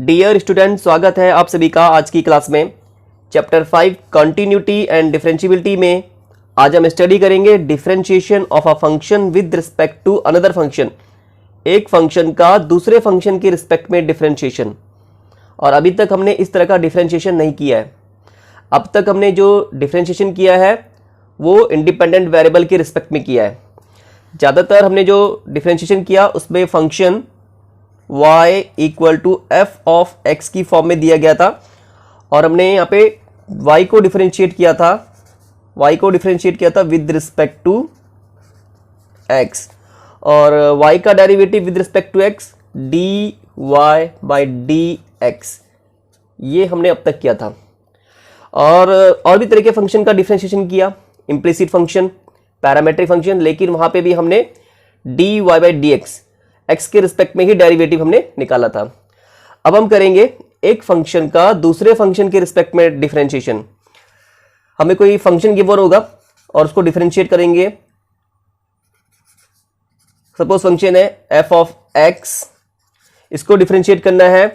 Dear student, स्वागत है आप सभी का आज की क्लास में। चैप्टर 5 कंटिन्यूटी एंड डिफरेंशिएबिलिटी में आज हम स्टडी करेंगे differentiation of a function with respect to another function. एक फंक्शन का दूसरे फंक्शन के रिस्पेक्ट में डिफरेंशिएशन। और अभी तक हमने इस तरह का डिफरेंशिएशन नहीं किया है। अब तक हमने जो डिफरेंशिएशन किया है वो इंडिपेंडेंट वेरिएबल के रिस्पेक्ट में किया है। ज़्यादातर हमने जो डिफरेंशिएशन किया उसमें function y equal to f of x की फॉर्म में दिया गया था और हमने यहाँ पे y को डिफरेंशिएट किया था विद रिस्पेक्ट टू x, और y का derivative with respect to x dy by dx, ये हमने अब तक किया था। और भी तरह के फंक्शन का डिफरेंशिएशन किया, इम्प्लिसिट फंक्शन, पैरामेट्रिक फंक्शन, लेकिन वहां पे भी हमने dy बाई dx x के रिस्पेक्ट में ही डेरिवेटिव हमने निकाला था। अब हम करेंगे एक फंक्शन का दूसरे फंक्शन के रिस्पेक्ट में डिफरेंशिएशन। हमें कोई फंक्शन गिवन होगा और उसको डिफरेंशिएट करेंगे। सपोज फंक्शन है f ऑफ x, इसको डिफरेंशिएट करना है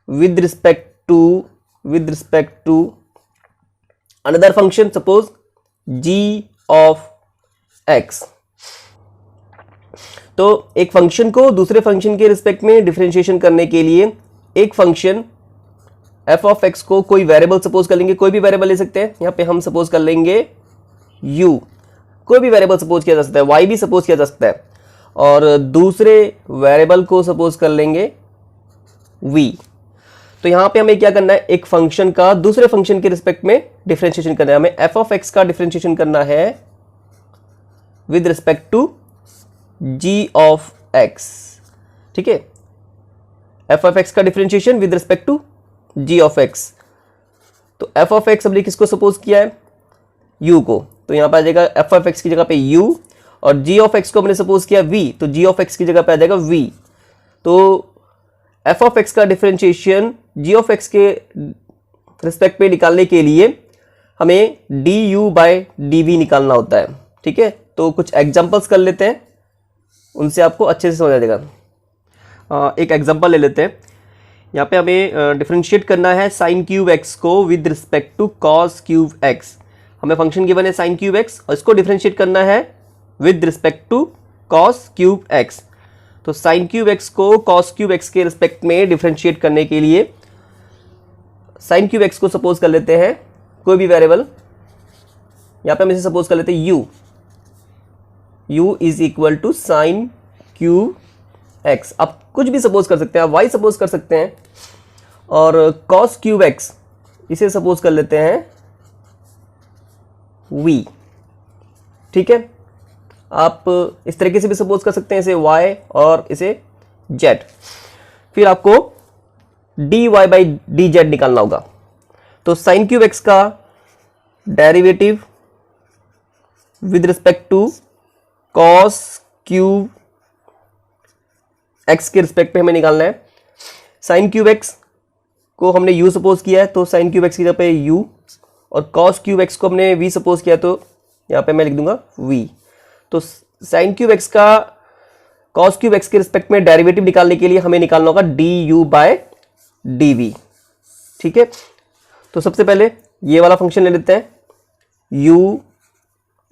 with respect to another function, suppose g of x। तो एक फंक्शन को दूसरे फंक्शन के रिस्पेक्ट में डिफरेंशिएशन करने के लिए एक फंक्शन f ऑफ x को कोई वेरिएबल सपोज कर लेंगे, कोई भी वेरिएबल ले सकते हैं। यहां पे हम सपोज कर लेंगे u, कोई भी वेरिएबल सपोज किया जा सकता है, y भी सपोज किया जा सकता है, और दूसरे वेरिएबल को सपोज कर लेंगे v। तो यहां पे हमें क्या करना है, एक फंक्शन का दूसरे फंक्शन के रिस्पेक्ट में डिफरेंशिएशन करना है। हमें f ऑफ x का डिफरेंशिएशन करना है with respect to g of x, ठीक है। f ऑफ x का differentiation with respect to g of x। तो f ऑफ x हमने किसको सपोज किया है, u को, तो यहां पर आ जाएगा f ऑफ x की जगह पे u, और g ऑफ x को हमने सपोज किया v, तो g ऑफ x की जगह पे आ जाएगा v। तो f ऑफ x का डिफरेंशिएशन g ऑफ x के रिस्पेक्ट पे निकालने के लिए हमें du बाय dv निकालना होता है, ठीक है। तो कुछ एग्जांपल्स कर लेते हैं, उनसे आपको अच्छे से समझ आ जाएगा। एक एग्जांपल ले लेते हैं। यहाँ पे हमें डिफरेंशिएट करना है साइन क्यूब एक्स को with respect to cos cube x. हमें फंक्शन गिवन है साइन क्यूब एक्स और इसको डिफरेंशिएट करना है with respect to cos cube x. तो साइन क्यूब एक्स को कॉस क्यूब एक्स के रिस्पेक्ट में डिफरेंशिएट करने के लिए साइन क्यूब एक्स को सपोज कर लेते हैं कोई भी वेरिएबल। यहाँ पे हम इसे सपोज कर लेते हैं u is equal to sine cube x. आप कुछ भी सपोज कर सकते हैं, आप y सपोज कर सकते हैं, और cos क्यूब एक्स इसे सपोज कर लेते हैं v, ठीक है। आप इस तरीके से भी सपोज कर सकते हैं, इसे y और इसे z। फिर आपको dy बाई dz निकालना होगा। तो साइन क्यूब एक्स का derivative with respect to cos cube x के रिस्पेक्ट पे हमें निकालना है। साइन क्यूब एक्स को हमने u सपोज किया है, तो साइन क्यूब एक्स की जगह पे u, और कॉस क्यूब एक्स को हमने v सपोज किया, तो यहाँ पे मैं लिख दूंगा v। तो साइन क्यूब एक्स का कॉस क्यूब एक्स के रिस्पेक्ट में डेरिवेटिव निकालने के लिए हमें निकालना होगा du बाय dv, ठीक है। तो सबसे पहले ये वाला फंक्शन ले लेते हैं, u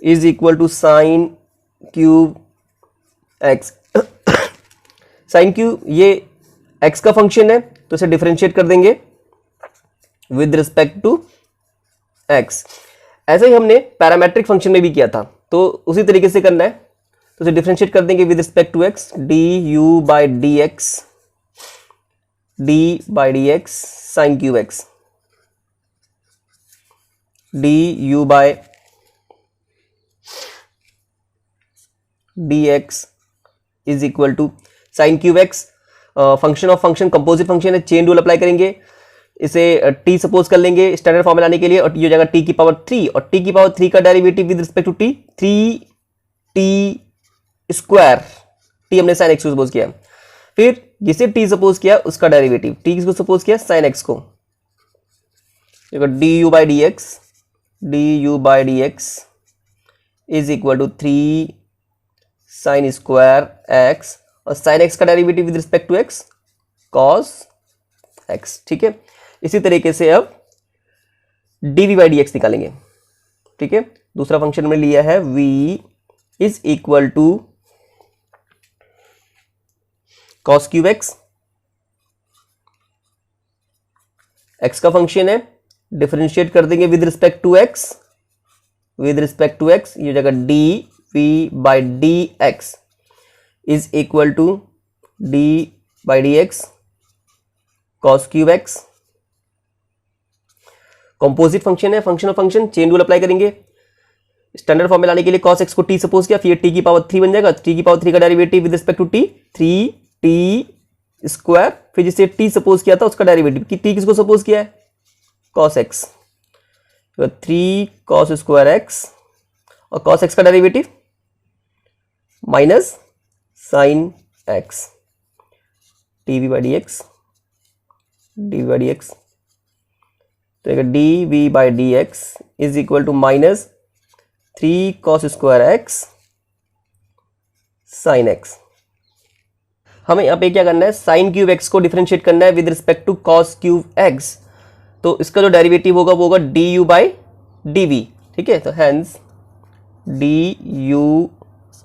is equal to sine cube x. Sine cube ये x का फंक्शन है, तो इसे डिफरेंशिएट कर देंगे विद रिस्पेक्ट टू x। ऐसे ही हमने पैरामेट्रिक फंक्शन में भी किया था, तो उसी तरीके से करना है। तो इसे डिफरेंशिएट कर देंगे with respect to x, du by dx sine cube x, du by dx is equal to sine cube x. Function of function composite function है, चेन रूल अप्लाई करेंगे, इसे t सपोज कर लेंगे स्टैंडर्ड फॉर्म में लाने के लिए, और ये हो जाएगा t की पावर 3, और t की पावर 3 का derivative with respect to t 3t square, t हमने साइन x को सपोज किया। फिर जिसे t सपोज किया उसका डेरिवेटिव, t किसको सपोज किया, साइन x को, du by dx is equal to 3 sine square x, और साइन x का derivative with respect to x cos x. ठीक है, इसी तरीके से अब डी बाई डी एक्स निकालेंगे। ठीक है, दूसरा फंक्शन में लिया है v is equal to cos cube X, X का फंक्शन है, डिफरेंशिएट कर देंगे with respect to X, with respect to X, ये हो जाएगा D we by D x is equal to D by D X cos cube X. Composite function है, function of function, chain rule apply करेंगे। Standard form में लाने के लिए cos x को t सपोज किया, फिर t की पावर 3 बन जाएगा, t की पावर 3 का derivative with respect to t 3t square, फिर जिसे t सपोज किया था उसका डेरिवेटिव, कि t किसको सपोज किया है, cos x, 3 cos square x और cos x का derivative minus sine x, dv by D x, dv by D x, तो dv by D x is equal to minus 3 cos square x sine x। हमें यहाँ पे क्या करना है, sine cube x को डिफरेंशिएट करना है with respect to cos cube x, तो इसका जो डेरिवेटिव होगा वो होगा du बाई dv। ठीक है, तो hence du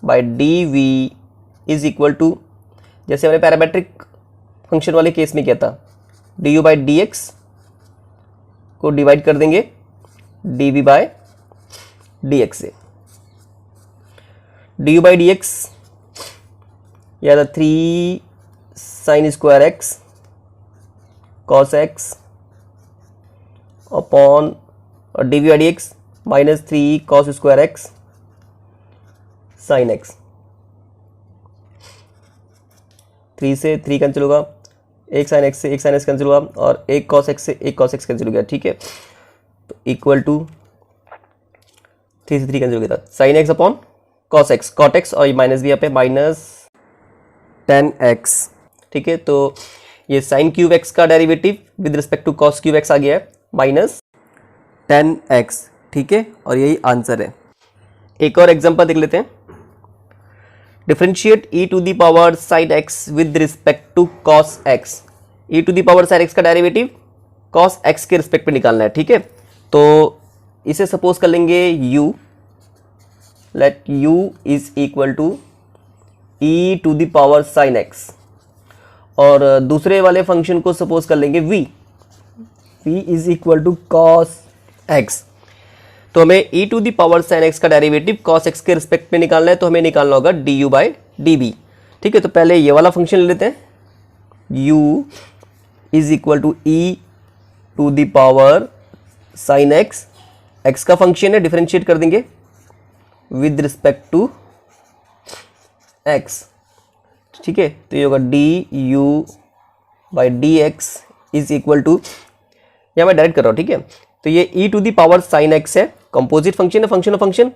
by dv is equal to, जैसे हमने पैरामेट्रिक फंक्शन वाले केस में किया था, du बाई dx को डिवाइड कर देंगे dv बाय dx से, du बाई dx या 3 sine square x cos x upon और dv by dx minus 3 cos square x sine x, 3 से 3 कैंसिल होगा, एक साइन x से एक साइन x कैंसिल हुआ और एक cos x से एक cos x कैंसिल हो गया। ठीक है, तो इक्वल टू 3 से 3 कैंसिल हो गया था, sine x upon cos x, cot x और माइनस भी यहाँ पे माइनस 10x। ठीक है, तो ये साइन क्यूब x का derivative with respect to cos cube x आ गया है माइनस 10x। ठीक है, और यही आंसर है। एक और एग्जांपल देख लेते हैं, differentiate e to the power sine x with respect to cos x, e to the power sine x का डेरिवेटिव cos x के रिस्पेक्ट पे निकालना है। ठीक है, तो इसे सपोज कर लेंगे u, let u is equal to e to the power sine x, और दूसरे वाले फंक्शन को सपोज कर लेंगे v is equal to cos x। तो हमें e to the power sine x का डेरिवेटिव cos x के रिस्पेक्ट में निकालना है, तो हमें निकालना होगा du बाई dv। ठीक है, तो पहले ये वाला फंक्शन ले लेते हैं, u is equal to e to the power sine x, x का फंक्शन है, डिफरेंशिएट कर देंगे विद रिस्पेक्ट टू x। ठीक है, तो ये होगा du by D x is equal to, यहाँ मैं डायरेक्ट कर रहा हूँ। ठीक है, तो ये e to the power sine x है, कंपोजिट फंक्शन है, function of function.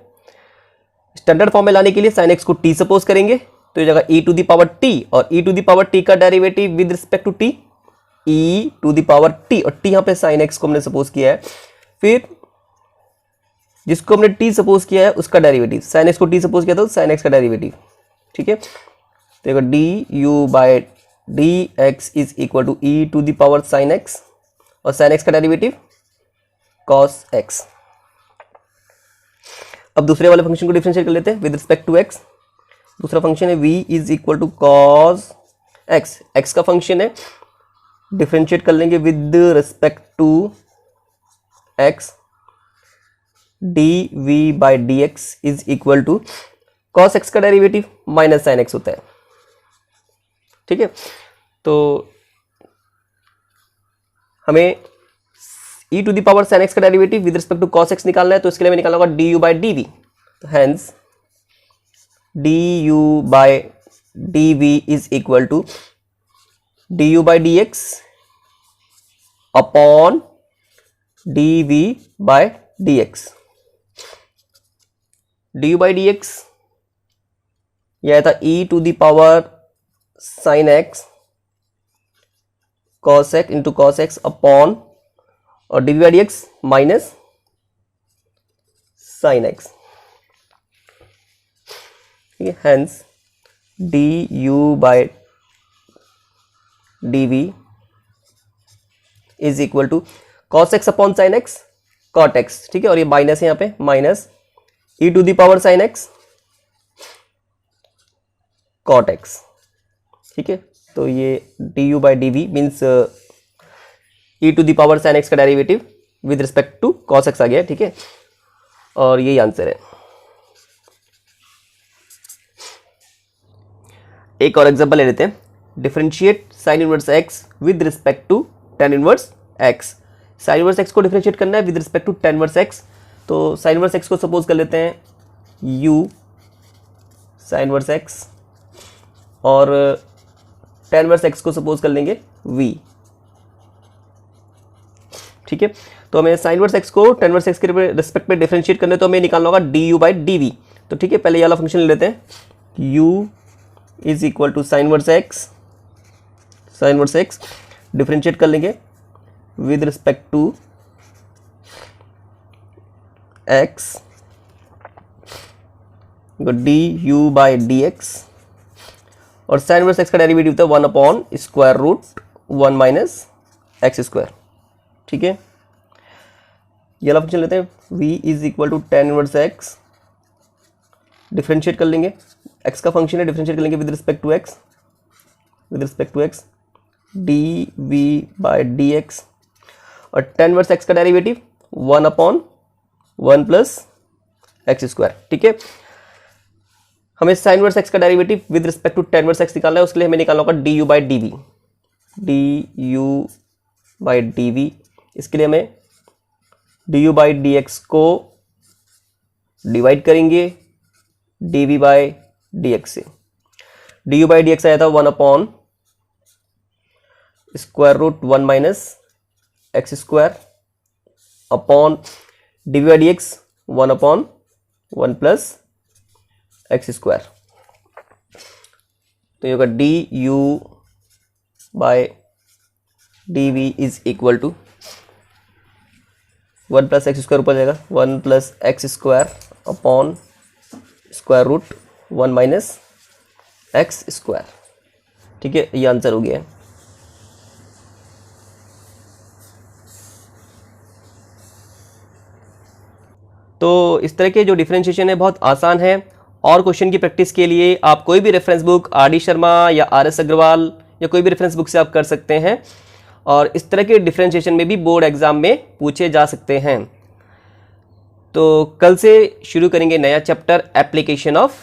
Standard form में लाने के लिए साइन x को t सपोज करेंगे, तो ये जगह e to the power t, और e to the power t का derivative with respect to t, e to the power t, और t यहाँ पे साइन x को हमने सपोज किया है, फिर जिसको हमने t सपोज किया है उसका डेरिवेटिव, साइन x को t सपोज किया था तो साइन x का डेरिवेटिव। ठीक है, तो du by D x is equal to e to the power sine x, और साइन x का डेरिवेटिव cos x। अब दूसरे वाले फंक्शन को डिफरेंशिएट कर लेते हैं विद रिस्पेक्ट टू x। दूसरा फंक्शन है v is equal to cos x, x का फंक्शन है, डिफरेंशिएट कर लेंगे with respect to x, dv by D x is equal to cos x का डेरिवेटिव माइनस साइन x होता है। ठीक है, तो हमें e to the power sine x का derivative with respect to cos x निकालना है, तो इसके लिए हमें निकालना होगा du बाई dv, तो hence du by dv is equal to du by dx upon dv by dx। du by dx यह था e to the power sine x cos x into cos x upon और dv by dx minus sine x। ठीक है, hence du by dv is equal to cos x upon sine x cot x, ठीक है, और ये minus है यहाँ पे, minus E to the power sine x cot x, ठीक है। तो ये D you by D V means E to the power sine X का derivative with respect to cos X आ गया, ठीक है, और यही आंसर है। एक और एग्जांपल ले लेते हैं, differentiate sine inverse x with respect to tan inverse x. Sine inverse x को डिफरेंशिएट करना है with respect to tan inverse x, तो साइन इनवर्स एक्स को सपोज कर लेते हैं यू साइन इनवर्स एक्स, और टेन इनवर्स एक्स को सपोज कर लेंगे वी, ठीक है। तो हमें साइन इनवर्स एक्स को टेन इनवर्स एक्स के रिस्पेक्ट में डिफरेंशिएट करने, तो हमें निकालना होगा D you by D v. तो ठीक है, पहले ये वाला फंक्शन ले लेते हैं, u is equal to sine inverse x differentiate कर लेंगे with respect to x, d you by D x, और साइन इनवर्स एक्स का डेरिवेटिव था 1 upon square root 1 minus x square, ठीक है। ये वाला फंक्शन लेते हैं, v is equal to tan inverse x, differentiate कर लेंगे, x का फंक्शन है, डिफरेंशिएट कर लेंगे with respect to x, d we by D x, और टेन इनवर्स x का derivative 1 upon 1 plus x square, ठीक है। हमें साइन इनवर्स x का derivative with respect to tan inverse x निकालना है, उसके लिए हमें निकालना होगा D you by D V, D you by D V. इसके लिए हमें D you by D X को डिवाइड करेंगे D we by D X से। D you by D X आया था 1 upon square root 1 minus x square upon d we by D x 1 upon 1 plus x square. तो ये होगा D you by D v is equal to 1 plus x square ऊपर जाएगा, 1 plus x square upon square root 1 minus x square, ठीक है। ये answer हो गया है। तो इस तरह के जो डिफरेंशिएशन है बहुत आसान है, और क्वेश्चन की प्रैक्टिस के लिए आप कोई भी reference book R D Sharma या आर एस अग्रवाल या कोई भी रेफरेंस बुक से आप कर सकते हैं, और इस तरह के डिफरेंशिएशन में भी बोर्ड एग्जाम में पूछे जा सकते हैं। तो कल से शुरू करेंगे नया चैप्टर, एप्लीकेशन ऑफ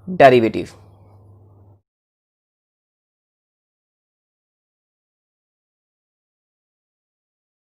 डेरिवेटिव।